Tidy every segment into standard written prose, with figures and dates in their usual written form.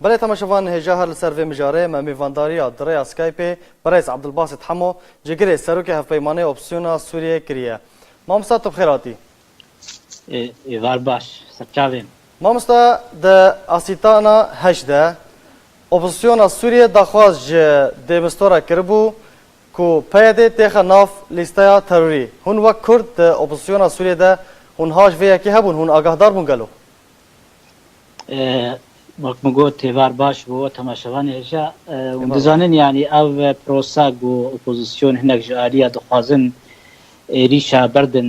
بله تماشاوان هجاهر لسر و مجاره میوانداری دریا سکایپ برای عبدالباسط حمو جگری سروک هفپیمانه اپسیونا سوریه کریه. مامستا تو بخیراتی. وار باش سرچاویم. مامستا د آسیتانا هشده اپسیونا سوریه دخواست دمستورا کربو کو پیاده تخ ناف لیستا تروری. هون وقت کرد اپسیونا سوریه ده هون هاش ویا کی هبون هون آگاهدار بونگلو. وقت مگوت وار باش بو تماشاوان هجا ودزانن يعني او بروساق و اپوزیسیون هناك جاريه دخوازن ريشا بردن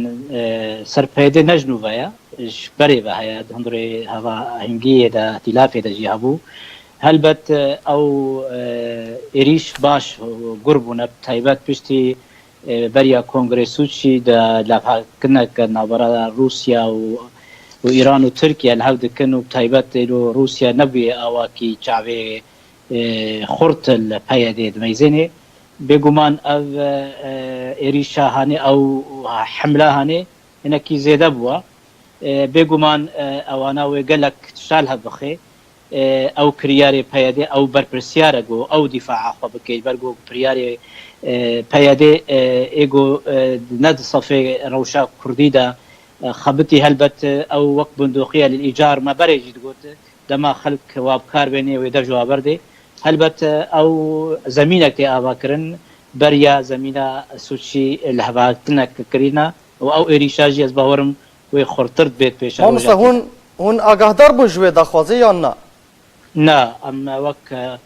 سر پیاده نجنو ویا بري وهي هندري هوا هنگيه دا ائتلاف دا جيهبو هلبت او ريش باش قربنا بتايبات بشتي بريا كونغرسوشي دا لافها كنا نابرا روسيا وإيران وتركيا الهود كانوا بتايبات روسيا نبي أواكي شعبي خرط البيادة ميزني بيجومان أو إريشا هاني أو حملة هاني هناك زيادة بوا بيجومان أو أنا وقالك تشالها بخي أو كرياري بيادة أو بربرسيارة جو أو دفاع أخو بكي برجو كرياري بيادة إيجو ند صفي روشا كرديدا خبتي هلبت او وقت بندقيه للايجار ما بريجي تقول دما خلق وابكار بيني ويدرجوا بردي هلبت او زمينك يا باكرن بريا زمينا سوشي الهباتنا كرينا او اريشاجي ازباورم ويخرطرت بيت بيشا مامستا هون آگاهدار بون جوه دخوازه یا نه؟ نه اما وقت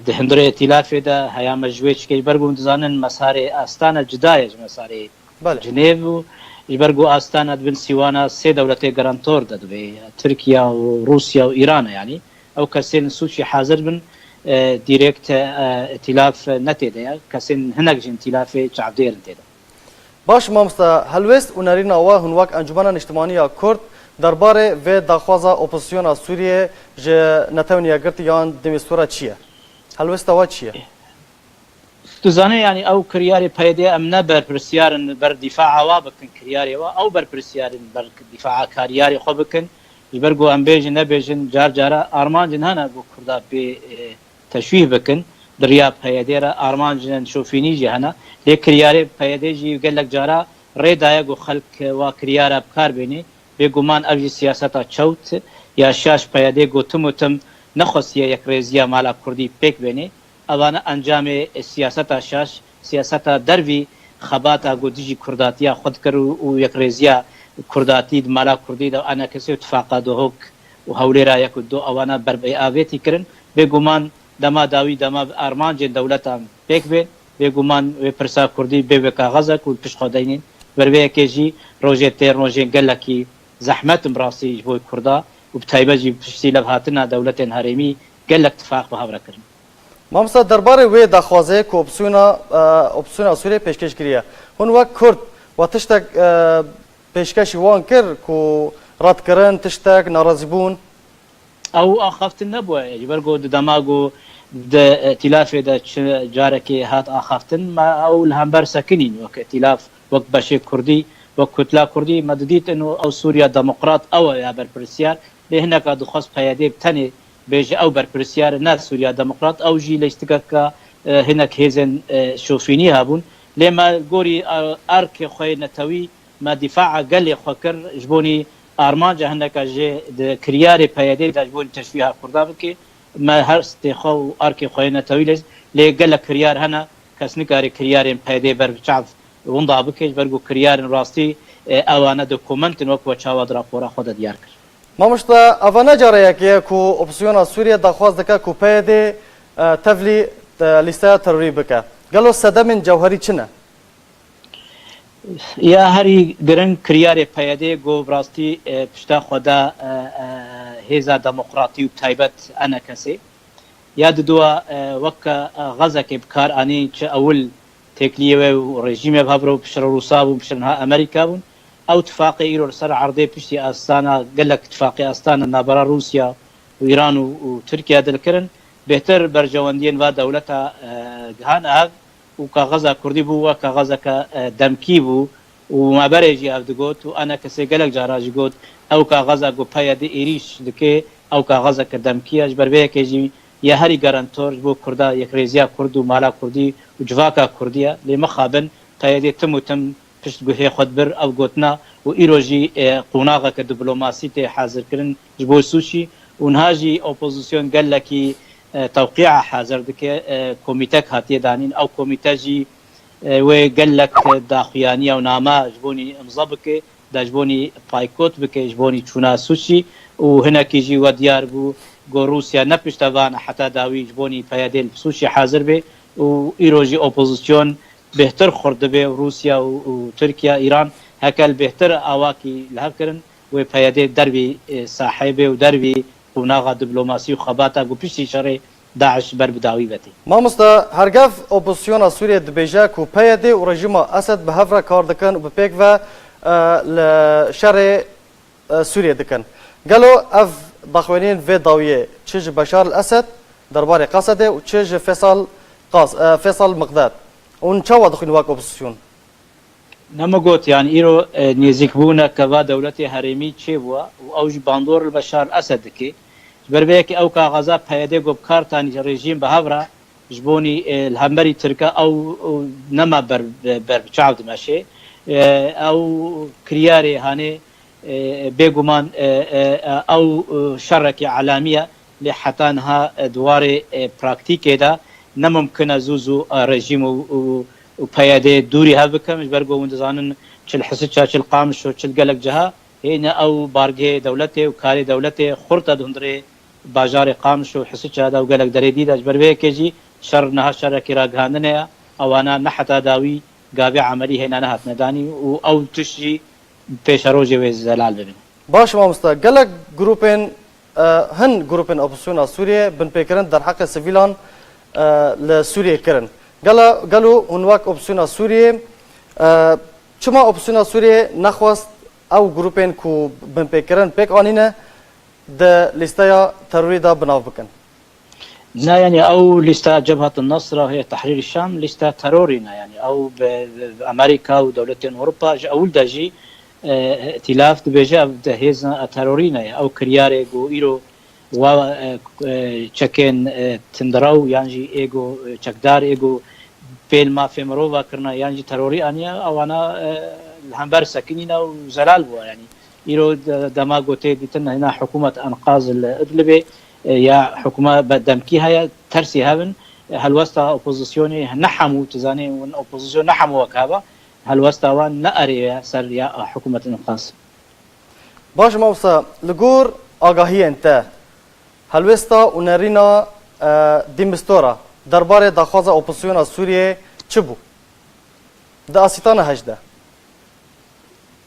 دهندره ائتلاف ده هيا مجويش كي برغو دزانن مساري استانا جدايج مساري جنيف يبرقو آستانا دبن سيوانا سي دولتي جرانتور دبي تركيا وروسيا وإيران يعني أو كسين سوشي حاضر بن ديريكت ائتلاف نتيدا كسين هناك جن ائتلاف شعبدير نتيدا. باش مامستا هلوست ونرينا وا هنواك انجمنا اجتماعية كرد درباره و دخوازا اپوزیسیون سوریه ج نتونیا گرت یان دمستورا چیه؟ هلوست وا چیه؟ تزاني يعني او كرياري بيدي امنا برسيار بر دفاع وابكن كرياري او برسيار بر دفاع كارياري خبكن يبرغو ام بيجن نبيجن جار جارا ارمان جنانا بو كردا بي تشويه بكن دريا بيدي ارمان جن شوفيني جهنا لي كرياري بيدي جي قال لك جارا ريدايا جو خلق وكريارا بكار بيني بيغمان اجي سياستا تشوت يا شاش بيدي جو تمتم نخصيه يكريزيا مالا كردي بيك بيني اوانه انجام سیاست شاش سیاست دروی خباتا گودجی کرداتیا خود کرو و یک رزیا کرداتی مالا کردی دو انا کسی اتفاقا دو هوک و هولی را یک دو اوانه بربی آویتی کرن بگومان دما داوی دما ارمان جن دولتا پیک بین بگومان و پرسا کردی به کاغذک و پیش خداینین بربی کیجی روزه تر روزه گلکی زحمت مراسی بو کردا و بتایبه جی پشتی لبهاتنا دولت هرمی گلک اتفاق به هفره کرن مامستا درباره وی دخوازه که اپسیونا سوریه پیشکش کریه هون وقت کرد و تشتک پیشکشی وان کر که رد کرن تشتک ناراضی بون او اخافتن نبوه يبرقو دماغو د ائتلاف د جاركي هات اخافتن ما او الهمبر ساكنين وك ائتلاف وك باشي كردي وك كتلا كردي مدديت انه او سوريا ديمقراط او يا بربرسيار لهناك دخص بيادي بتاني بيجي او بربرسيار ناس سوريا ديمقراط او جي ليستكاكا هناك هيزن شوفيني هابون لما قوري ارك خوي نتوي ما دفاع قال خوكر جبوني ارمانجا هناك جي كرياري بيادي جبوني تشفيها كردابكي ما هرست خو ارك خوي نتوي لي قال كريار هنا كسنكاري كرياري بيادي برشعب وندابكي برغو كريار راستي اوانا دوكومنت نوكو تشاود راپورا خود ديار كر مامشتا اوانه جاره که کو اپسیونا سوریه دخواست دکا کو پیده تفلی لیستا تروری بکه گلو صدمن جوهری چنه يا هري جرن كرياري بيادي جو براستي بشتا خدا هيزا ديمقراطي وبتايبت انا كسي يا دوا وكا غزا كبكار اني اول تكليه ورجيم بهبرو بشر روسا وبشرها امريكا او اتفاقي ايرو سر عرضي بشتي استانا قال لك اتفاقي استانا نابرا روسيا وايران وتركيا دلكرن بهتر برجواندين و دولتها هان وكغزا كردي بو وكغزا دمكي بو وما بريجي افدغوت وانا كسي قال لك جاراجي قوت او كغزا جو بيادي ايريش دكي او کاغذ کردم کیاج بر به کیجی یا هری گارانتور بو کردا یک ریزیا کردو مالا کردی و جواکا کردیا لمخابن قیادی تم پشت گوهی خود بر او گوتنا و ایروجی قوناغا که دیپلماسی ته حاضر کرن جبو سوشي ونهاجي اوبوزيسيون قال لك توقيع حاضر دك كوميتك هاتي دانين او كوميتاجي وقال لك داخيانيه وناما جبوني مزبكه دا جبوني بايكوت بك جبوني تشونا سوشي وهنا كيجي وديار بو روسيا نبشتوان حتى داوي جبوني بياديل سوشي حاضر به وايروجي اوبوزيسيون بهتر خورده به روسيا وتركيا ايران هكال بهتر اواكي لهكرن وبيادي دربي صاحبه ودربي قوناغا دبلوماسي وخباتا وبشي شري داعش بربداوي بتي ما مستا هرگف اپوزیسیون سوریه دبیجا کو پیاده و رژیم اسد به هفره کار دکن و بپیک و لشر سوریه دکن قالوا اف دخوانين في ضاويه تشج بشار الاسد درباري قصده وتشج فيصل مقداد ونشوا دخل واك اوبوزيسيون نما قلت يعني ايرو نيزيك بونا كفا دولتي هرمي تشيبوا اوج باندور البشار الاسد كي بربيك او كاغازا بيادي قب كارتاني ريجيم بهفرا جبوني الهمبري تركا او نما بر بشعب ماشي او كرياري هاني بيغمان او شركه عالميه لحتانها دوار براكتيكي دا نممكن زوزو ريجيم وبيادي دوري هابكا مش برغو وندزانن تشل حسچا تشل قامش تشل قلق جها هنا او بارغي دولتي وكاري دولتي خرطه دندري باجار قامش وحسچا دا وقلق دريدي دا بربي كيجي شر نها شركي راغاندنيا او انا نحتا داوي قابع عملي هنا نهات نداني او تشي پیشروجی و زلال ببین. باش ما مستا قلق جروبين هن جروبين اوبوزيسيون سوريا بن بيكرن در حق سيفيلان لسوريا كرن. قالوا هنواك اوبوزيسيون سوريا چما اوبوزيسيون سوريا نخواست او جروبين كو بن بيكرن بيك آنينه ده لستايا تروري دا بناو بكن. لا يعني او لستا جبهة النصرة هي تحرير الشام لستا ترورينا يعني او بامريكا ودولتين اوروبا اول داجي ائتلاف دبيجا هيزا ترورينا او كرياري جو ايرو و تشكين تندراو يعني ايجو تشكدار ايجو فيل ما في مروفا كرنا يعني تروري انيا او انا الهمبر ساكنينا وزلال بو يعني ايرو دما غوتي ديتنا هنا حكومه انقاذ الادلبي يا حكومه بدمكي هي ترسي هابن هل وسطا اوبوزيسيوني نحمو تزاني ون اوبوزيسيون نحمو وكابا هل وسطا وان ناري سر يا حكومه انقاذ باش موسى لغور اگاهی انت هل وسطا ونرينا ديمستورا درباره دخواز اوبوزيسيون سوريا چبو دا اسيتانا هجده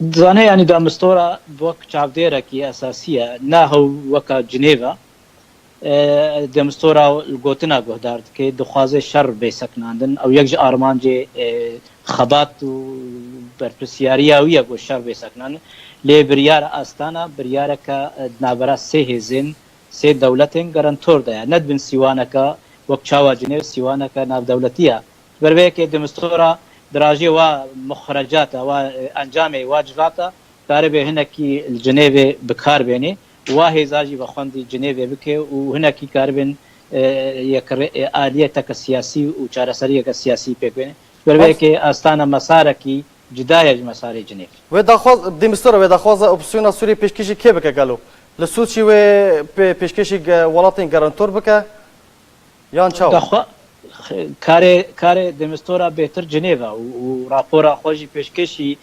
زانه يعني دا مستورا بوك چاوديره كي اساسيه ناهو وكا جنيفا دمستورا الگوتنا گهدارد که دخوازه شر بیسکناندن او یک آرمان جه خبات و برپرسیاری او یک شر بیسکناندن لی بریار آستانا بریار که نابرا سه هزین سه دولتین گرانتور ده ند بن سیوانه که وقت چاوا جنیو سیوانه که ناب دولتیه بربه که دمستورا دراجه و مخرجات و انجام واجبات قاربه هنکی الجنیو بکار بینی واهي زاجي بخوندي جنيفا بكي وهنا كي كاربن آليتك السياسي وشارسريك السياسي بيكوين بربيكي استانا مساركي جداية مسار جنيف وداخواز ديمستر وداخواز اوبسيون سوري بيشكيشي كي بك قالوا لسوتشي و بيشكيشي ولاتين جارانتور بك يان تشاو كاري ديمستورا بهتر جنيفا ورابورا خوجي بيشكيشي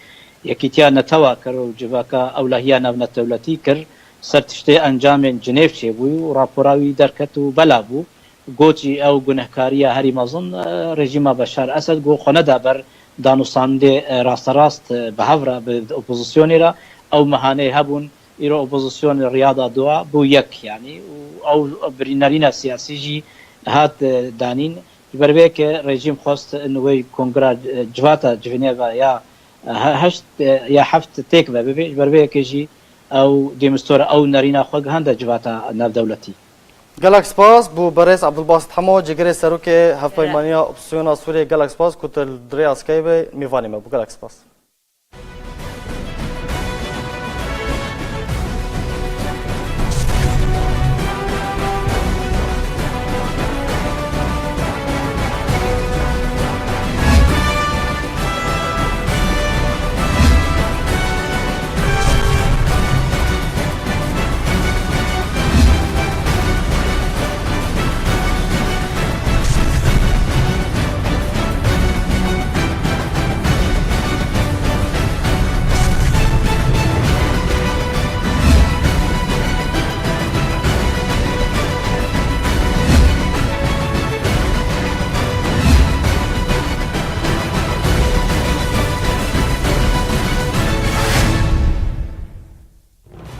يكيتيا نتوا كرو جباكا اولهيا نبنة دولتي كر سرتشتي انجام جنيف شي بو راپوراوي دركتو بلابو گوچي او گنهكاريا هري مازن رژيم بشار اسد گو خونه دابر دانوساند راست بهفرا باوبوزيسيونيرا او مهانه هبون ايرو اوبوزيسيون رياضه دوا بو يك يعني او برينارينا سياسي جي هات دانين بربيك رژيم خوست انه كونغرا جواتا جفنيفا يا هشت يا حفت تيك بربيك جي او ديمستور او نارينا خوغ هنده جواتا ناف دولتي گالاکس باس بو برس عبدالباسط حمو جگری سروک هفپایمانیا اپسیون سوریه گالاکس باس کتل دری اسکایب میوانی ما بو گالاکس باس